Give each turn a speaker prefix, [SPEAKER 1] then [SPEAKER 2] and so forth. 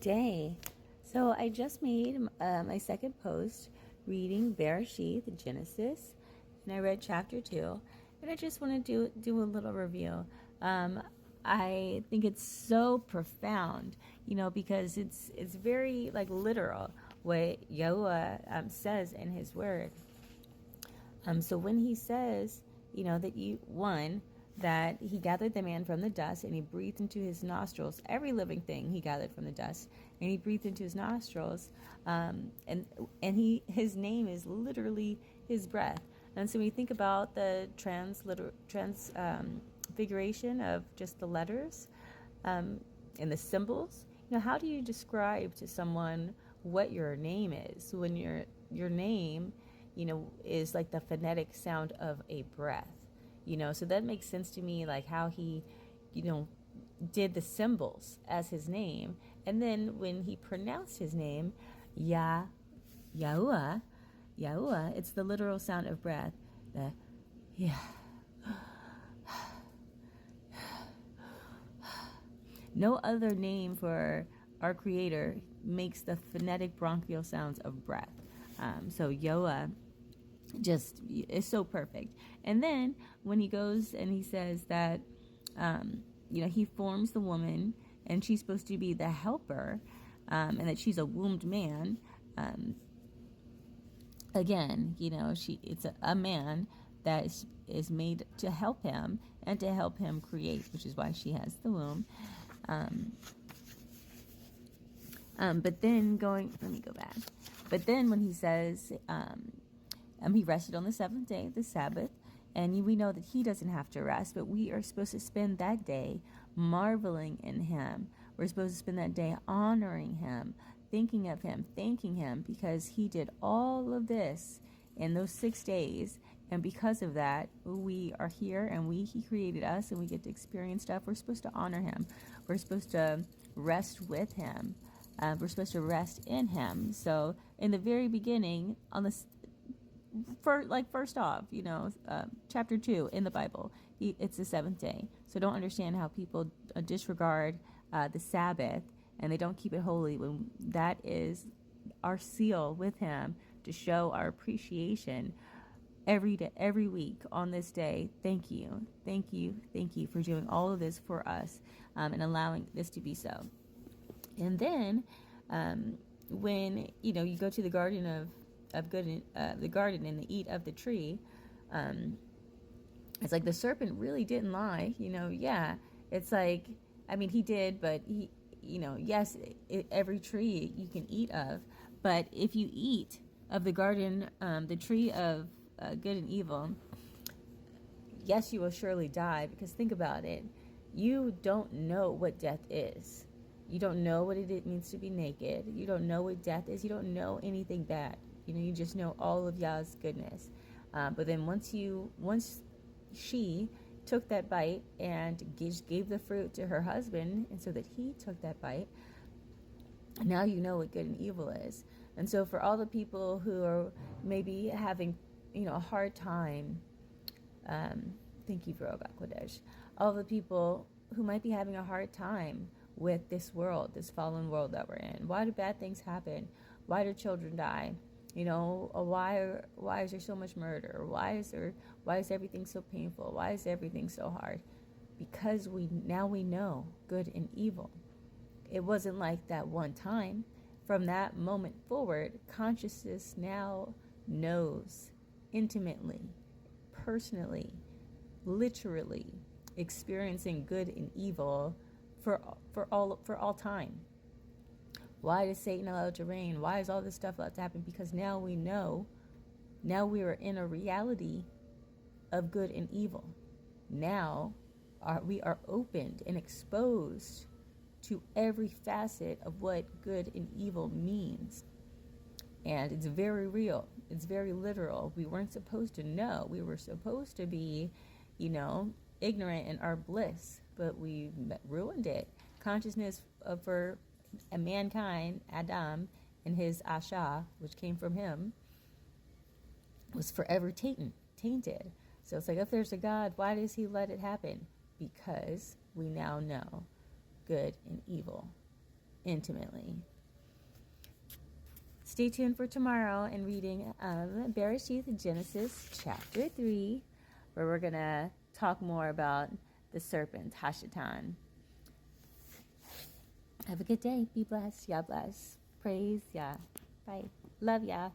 [SPEAKER 1] day. So I just made my second post reading BARASHITH, Genesis, and I read chapter 2, and I just want to do a little review. I think it's so profound, because it's very like literal what Yahweh says in His Word. So when He says, that He gathered the man from the dust and He breathed into his nostrils every living thing He gathered from the dust, and He breathed into his nostrils, and His name is literally His breath. And so when you think about the transfiguration of just the letters and the symbols, how do you describe to someone what your name is when your name, is like the phonetic sound of a breath? So that makes sense to me, like how He, did the symbols as His name. And then when He pronounced His name, Yahuwah, it's the literal sound of breath. The yeah. No other name for our Creator makes the phonetic bronchial sounds of breath. So Yahuwah just is so perfect. And then when He goes and He says that He forms the woman and she's supposed to be the helper, and that she's a wombed man, again, it's a man that is made to help him and to help him create, which is why she has the womb. But then let me go back. But then when He says, He rested on the seventh day, the Sabbath, and we know that He doesn't have to rest, but we are supposed to spend that day marveling in Him. We're supposed to spend that day honoring Him, thinking of Him, thanking Him, because He did all of this in those 6 days, and because of that, we are here, and He created us, and we get to experience stuff. We're supposed to honor Him. We're supposed to rest with Him. We're supposed to rest in Him. So in the very beginning, first off, chapter 2 in the Bible, it's the seventh day. So don't understand how people disregard the Sabbath and they don't keep it holy, when that is our seal with Him to show our appreciation every day, every week on this day. Thank you for doing all of this for us, and allowing this to be so. And then when you go to the garden of good, the garden, and the eat of the tree, it's like the serpent really didn't lie. It's like, he did, but yes, every tree you can eat of, but if you eat of the garden, the tree of good and evil, yes, you will surely die. Because think about it, you don't know what death is. You don't know what it means to be naked. You don't know what death is. You don't know anything bad. You just know all of Yah's goodness. But then once she took that bite and just gave the fruit to her husband, and so that he took that bite, now you know what good and evil is. And so for all the people who are maybe having, a hard time, thank you for Kodesh, all the people who might be having a hard time with this world, this fallen world that we're in. Why do bad things happen? Why do children die? Why is there so much murder? Why is everything so painful? Why is everything so hard? Because we know good and evil. It wasn't like that one time. From that moment forward, consciousness now knows intimately, personally, literally, experiencing good and evil for all time. Why is Satan allowed to reign? Why is all this stuff allowed to happen? Because now we know. Now we are in a reality of good and evil. Now we are opened and exposed to every facet of what good and evil means. And it's very real. It's very literal. We weren't supposed to know. We were supposed to be, ignorant in our bliss, but we ruined it. Consciousness for mankind, Adam, and his Asha, which came from him, was forever tainted. So it's like, if there's a God, why does He let it happen? Because we now know good and evil. intimately. Stay tuned for tomorrow and reading of BARASHITH, Genesis chapter 3, where we're going to talk more about the serpent, Hashatan. Have a good day. Be blessed. Yah bless. Praise Yah. Bye. Love Yah.